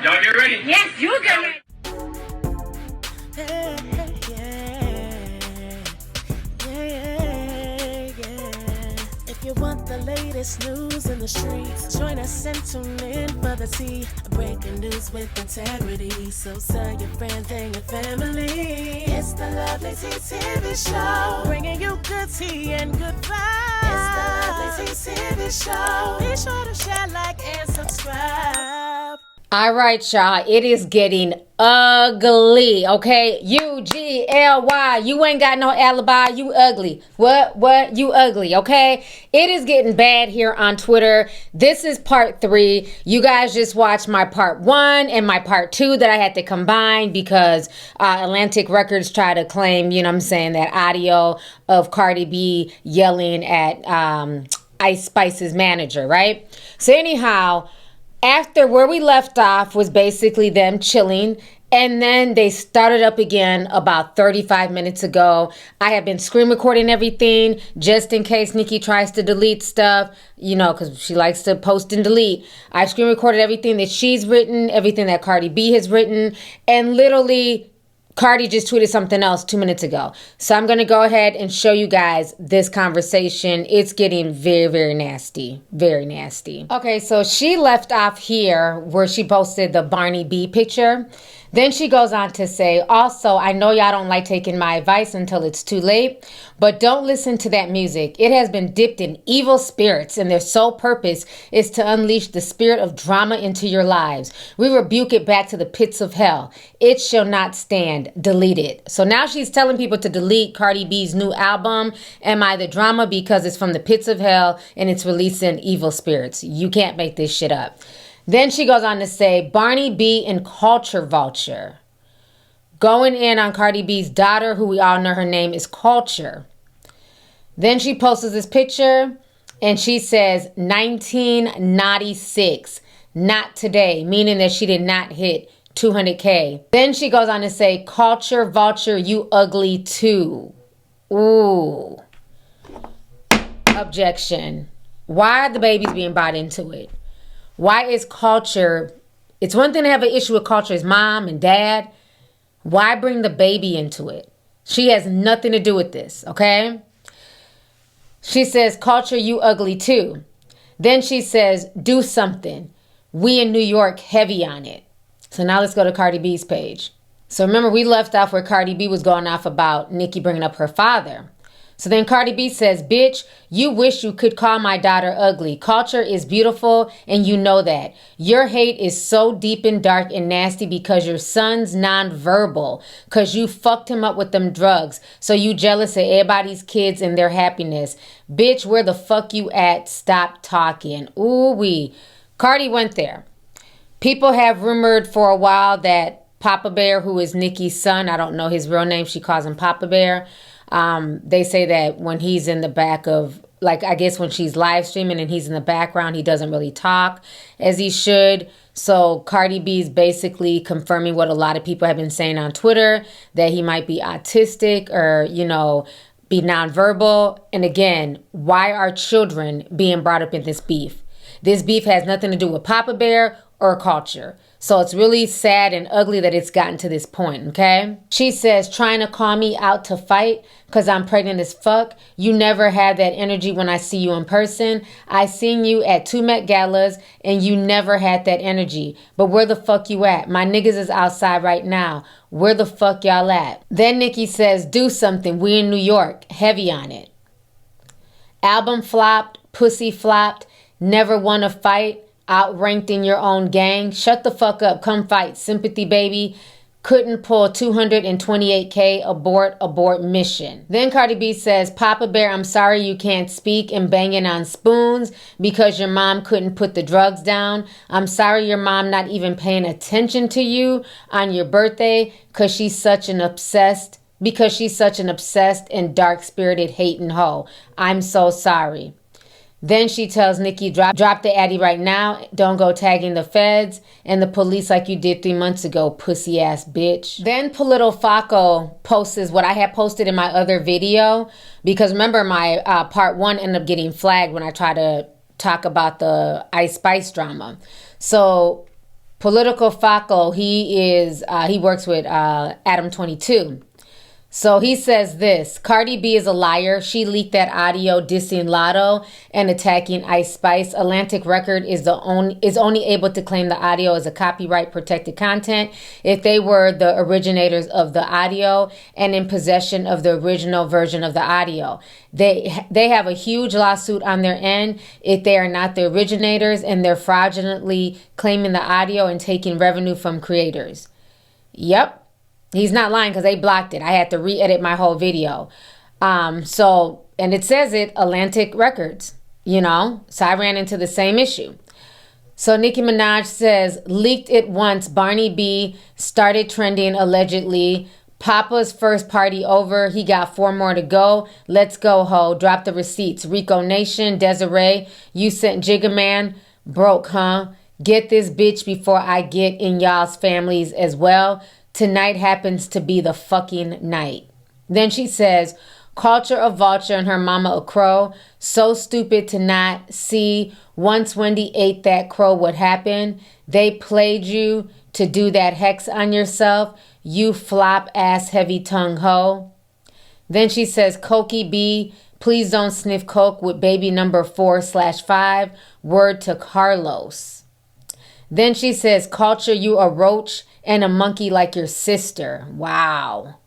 Y'all get ready? Yes, you get ready. If you want the latest news in the streets, join us and tune in for the tea. Breaking news with integrity. So tell your friends and your family. It's the Lovelyti TV show, bringing you good tea and good vibes. It's the Lovelyti TV show. Be sure to share, like, and subscribe. All right, y'all. It is getting ugly, okay? UGLY. You ain't got no alibi. You ugly. What? You ugly, okay? It is getting bad here on Twitter. This is part 3. You guys just watched my part 1 and my part 2 that I had to combine because Atlantic Records tried to claim, you know what I'm saying, that audio of Cardi B yelling at Ice Spice's manager, right? So anyhow, after where we left off was basically them chilling, and then they started up again about 35 minutes ago. I have been screen recording everything just in case Nicki tries to delete stuff, you know, because she likes to post and delete. I screen recorded everything that she's written, everything that Cardi B has written, and literally Cardi just tweeted something else 2 minutes ago. So I'm going to go ahead and show you guys this conversation. It's getting very, very nasty. Very nasty. Okay, so she left off here where she posted the Barney B picture. Then she goes on to say, also, I know y'all don't like taking my advice until it's too late, but don't listen to that music. It has been dipped in evil spirits, and their sole purpose is to unleash the spirit of drama into your lives. We rebuke it back to the pits of hell. It shall not stand. Delete it. So now she's telling people to delete Cardi B's new album, Am I the Drama, because it's from the pits of hell and it's releasing evil spirits. You can't make this shit up. Then she goes on to say, Barney B and Culture Vulture. Going in on Cardi B's daughter, who we all know her name is Kulture. Then she posts this picture and she says, 1996, not today, meaning that she did not hit 200K. Then she goes on to say, Culture Vulture, you ugly too. Ooh. Objection. Why are the babies being brought into it? Why is Culture, it's one thing to have an issue with Culture's mom and dad. Why bring the baby into it? She has nothing to do with this, okay? She says, Culture, you ugly too. Then she says, do something. We in New York heavy on it. So now let's go to Cardi B's page. So remember, we left off where Cardi B was going off about Nicki bringing up her father. So then Cardi B says, bitch, you wish you could call my daughter ugly. Culture is beautiful, and you know that. Your hate is so deep and dark and nasty because your son's nonverbal, because you fucked him up with them drugs. So you jealous of everybody's kids and their happiness. Bitch, where the fuck you at? Stop talking. Ooh-wee. Cardi went there. People have rumored for a while that Papa Bear, who is Nicki's son, I don't know his real name, she calls him Papa Bear. They say that when he's in the back of, like, I guess when she's live streaming and he's in the background, he doesn't really talk as he should. So Cardi B is basically confirming what a lot of people have been saying on Twitter, that he might be autistic or, you know, be nonverbal. And again, why are children being brought up in this beef? This beef has nothing to do with Papa Bear or Culture. So it's really sad and ugly that it's gotten to this point, okay? She says, trying to call me out to fight because I'm pregnant as fuck. You never have that energy when I see you in person. I seen you at 2 Met Galas and you never had that energy. But where the fuck you at? My niggas is outside right now. Where the fuck y'all at? Then Nicki says, do something. We in New York. Heavy on it. Album flopped. Pussy flopped. Never won a fight. Outranked in your own gang. Shut the fuck up. Come fight. Sympathy, baby. Couldn't pull 228K. Abort mission. Then Cardi B says, Papa Bear, I'm sorry you can't speak and banging on spoons because your mom couldn't put the drugs down. I'm sorry your mom not even paying attention to you on your birthday because she's such an obsessed and dark-spirited hating hoe. I'm so sorry. Then she tells Nicki, drop the addy right now. Don't go tagging the feds and the police like you did 3 months ago, pussy ass bitch. Then Polito Faco posts what I had posted in my other video. Because remember, my part 1 ended up getting flagged when I tried to talk about the Ice Spice drama. So Political Faco, he works with Adam 22. So he says this: Cardi B is a liar. She leaked that audio dissing Lotto and attacking Ice Spice. Atlantic Record is only able to claim the audio as a copyright protected content if they were the originators of the audio and in possession of the original version of the audio. They have a huge lawsuit on their end if they are not the originators and they're fraudulently claiming the audio and taking revenue from creators. Yep. He's not lying because they blocked it. I had to re-edit my whole video. And it says it, Atlantic Records, So I ran into the same issue. So Nicki Minaj says, leaked it once. Barney B started trending allegedly. Papa's first party over. He got 4 more to go. Let's go, ho. Drop the receipts. Rico Nation, Desiree, you sent Jigga Man. Broke, huh? Get this bitch before I get in y'all's families as well. Tonight happens to be the fucking night. Then she says, Kulture a vulture and her mama a crow. So stupid to not see. Once Wendy ate that crow, what happened? They played you to do that hex on yourself. You flop ass heavy tongue hoe. Then she says, Cokie B, please don't sniff coke with baby number 4/5. Word to Carlos. Then she says, Kulture, you a roach and a monkey like your sister. Wow.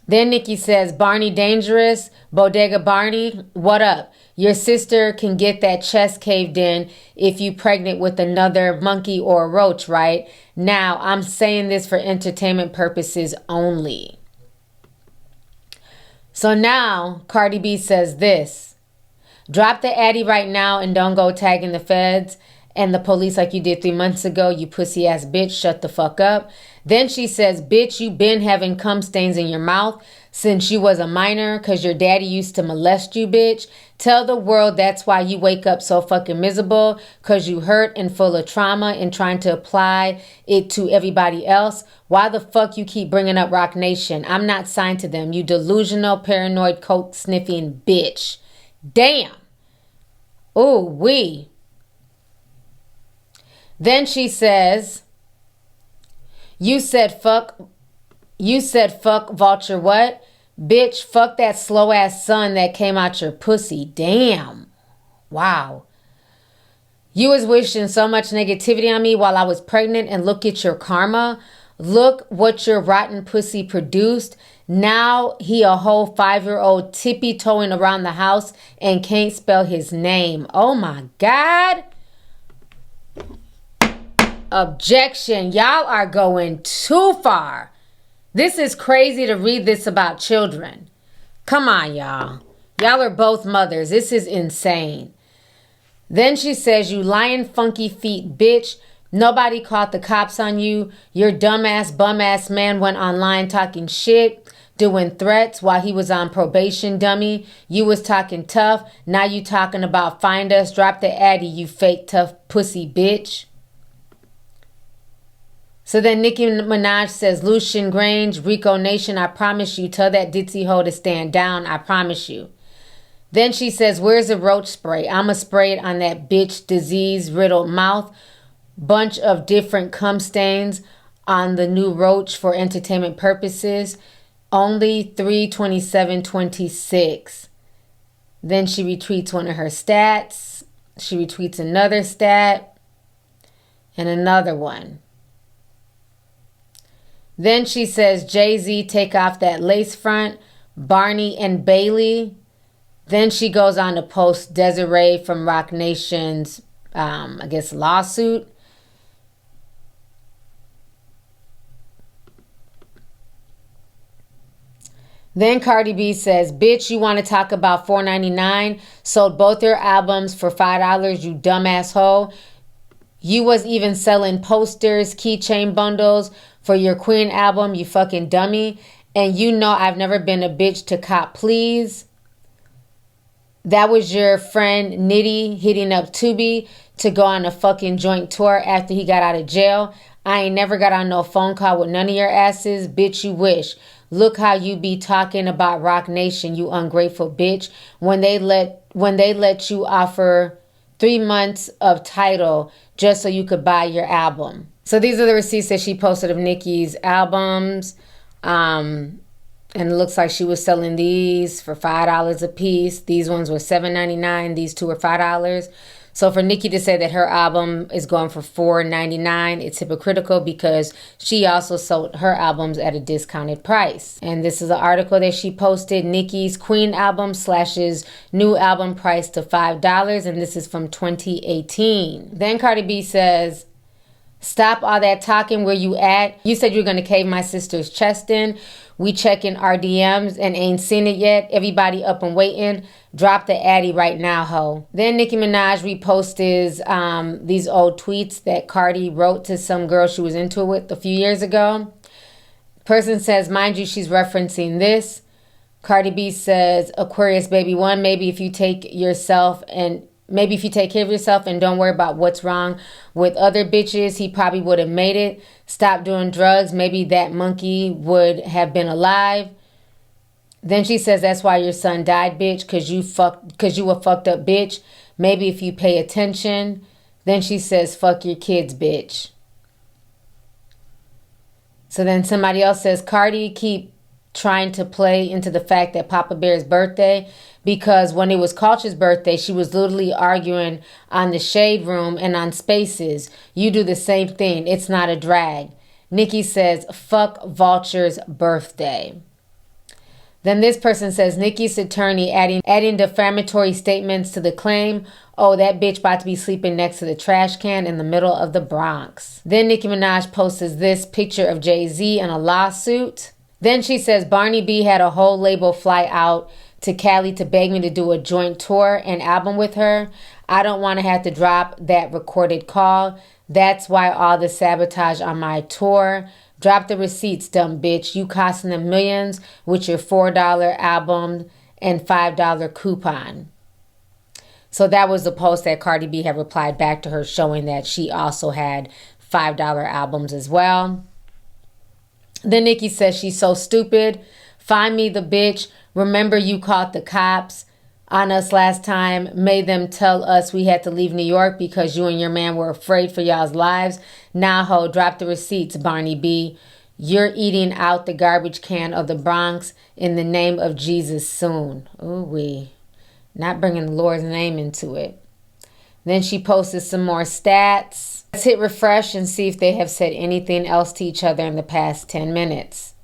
Then Nicki says, Barney dangerous. Bodega Barney, what up? Your sister can get that chest caved in if you pregnant with another monkey or a roach, right? Now, I'm saying this for entertainment purposes only. So now, Cardi B says this. Drop the addy right now and don't go tagging the feds and the police like you did 3 months ago, you pussy ass bitch, shut the fuck up. Then she says, bitch, you been having cum stains in your mouth since you was a minor because your daddy used to molest you, bitch. Tell the world that's why you wake up so fucking miserable because you hurt and full of trauma and trying to apply it to everybody else. Why the fuck you keep bringing up Rock Nation? I'm not signed to them, you delusional, paranoid, coke sniffing bitch. Damn. Ooh, wee. Then she says, you said fuck vulture what? Bitch, fuck that slow ass son that came out your pussy. Damn. Wow. You was wishing so much negativity on me while I was pregnant and look at your karma. Look what your rotten pussy produced. Now he a whole 5-year-old tippy-toeing around the house and can't spell his name. Oh my God. Objection. Y'all are going too far. This is crazy to read this about children. Come on, y'all. Y'all are both mothers. This is insane. Then she says, you lying funky feet bitch. Nobody caught the cops on you. Your dumbass bum-ass man went online talking shit, doing threats while he was on probation, dummy. You was talking tough. Now you talking about find us. Drop the addy, you fake tough pussy bitch. So then Nicki Minaj says, Lucian Grange, Rico Nation, I promise you, tell that ditzy hoe to stand down, I promise you. Then she says, where's the roach spray? I'ma spray it on that bitch disease-riddled mouth. Bunch of different cum stains on the new roach for entertainment purposes. Only 3/27/26. Then she retweets one of her stats. She retweets another stat. And another one. Then she says, Jay-Z, take off that lace front. Barney and Bailey. Then she goes on to post Desiree from Rock Nation's, lawsuit. Then Cardi B says, bitch, you want to talk about $4.99? Sold both your albums for $5, you dumbass hoe. You was even selling posters, keychain bundles for your Queen album, you fucking dummy. And you know I've never been a bitch to cop please. That was your friend Nitty hitting up Tubi to go on a fucking joint tour after he got out of jail. I ain't never got on no phone call with none of your asses. Bitch, you wish. Look how you be talking about Rock Nation, you ungrateful bitch. When they let you offer 3 months of title just so you could buy your album. So these are the receipts that she posted of Nicki's albums. And it looks like she was selling these for $5 a piece. These ones were $7.99. These two were $5. So for Nicki to say that her album is going for $4.99, it's hypocritical because she also sold her albums at a discounted price. And this is an article that she posted. Nicki's Queen album slashes new album price to $5. And this is from 2018. Then Cardi B says, "Stop all that talking, where you at? You said you were going to cave my sister's chest in. We checking our DMs and ain't seen it yet. Everybody up and waiting. Drop the addy right now, ho." Then Nicki Minaj reposted these old tweets that Cardi wrote to some girl she was into it with a few years ago. Person says, mind you, she's referencing this. Cardi B says, "Aquarius baby one, maybe if you take care of yourself and don't worry about what's wrong with other bitches, he probably would have made it. Stop doing drugs. Maybe that monkey would have been alive." Then she says, "That's why your son died, bitch, cause you a fucked up bitch. Maybe if you pay attention." Then she says, "Fuck your kids, bitch." So then somebody else says, "Cardi keep trying to play into the fact that Papa Bear's birthday, because when it was Kulture's birthday, she was literally arguing on the Shade Room and on Spaces. You do the same thing. It's not a drag." Nicki says, "Fuck Vulture's birthday." Then this person says, Nicki's attorney adding defamatory statements to the claim. "Oh, that bitch about to be sleeping next to the trash can in the middle of the Bronx." Then Nicki Minaj posts this picture of Jay-Z in a lawsuit. Then she says, "Barney B had a whole label fly out to Cali to beg me to do a joint tour and album with her. I don't want to have to drop that recorded call. That's why all the sabotage on my tour. Drop the receipts, dumb bitch. You costing them millions with your $4 album and $5 coupon." So that was the post that Cardi B had replied back to her, showing that she also had $5 albums as well. Then Nicki says she's so stupid. "Find me the bitch. Remember you called the cops on us last time. Made them tell us we had to leave New York because you and your man were afraid for y'all's lives. Now, ho, drop the receipts, Barney B. You're eating out the garbage can of the Bronx in the name of Jesus soon." Ooh-wee. Not bringing the Lord's name into it. Then she posted some more stats. Let's hit refresh and see if they have said anything else to each other in the past 10 minutes.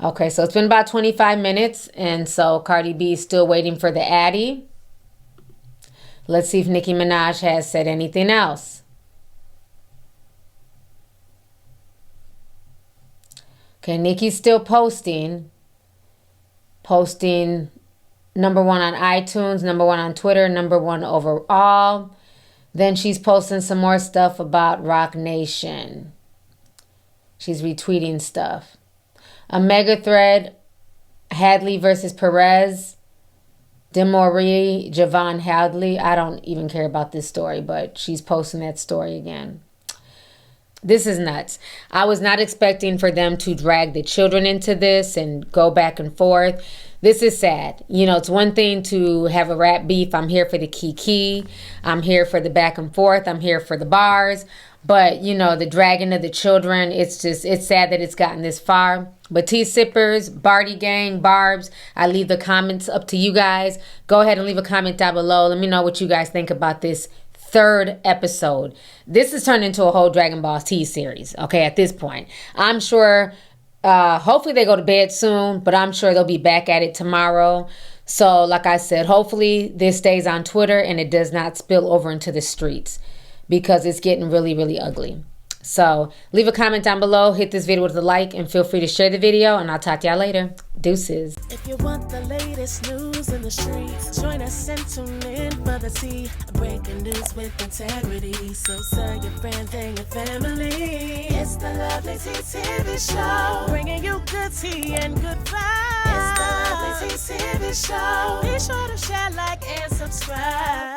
Okay, so it's been about 25 minutes, and so Cardi B is still waiting for the addy. Let's see if Nicki Minaj has said anything else. Okay, Nicki's still posting. Posting #1 on iTunes, #1 on Twitter, #1 overall. Then she's posting some more stuff about Rock Nation. She's retweeting stuff. A mega thread, Hadley versus Perez. Demore, Javon Hadley. I don't even care about this story, but she's posting that story again. This is nuts. I was not expecting for them to drag the children into this and go back and forth. This is sad. You know, it's one thing to have a rap beef. I'm here for the kiki. I'm here for the back and forth. I'm here for the bars. But, you know, the dragging of the children, it's sad that it's gotten this far. But T-Sippers, Barty Gang, Barbs, I leave the comments up to you guys. Go ahead and leave a comment down below. Let me know what you guys think about this 3rd episode. This has turned into a whole Dragon Ball T series, okay, at this point. I'm sure, hopefully they go to bed soon, but I'm sure they'll be back at it tomorrow. So, like I said, hopefully this stays on Twitter and it does not spill over into the streets, because it's getting really, really ugly. So leave a comment down below, hit this video with a like, and feel free to share the video, and I'll talk to y'all later. Deuces. If you want the latest news in the streets, join us and tune in for the tea. Breaking news with integrity. So tell your friends and your family. It's the Lovelyti TV show, bringing you good tea and good vibes. It's the Lovelyti TV show. Be sure to share, like, and subscribe.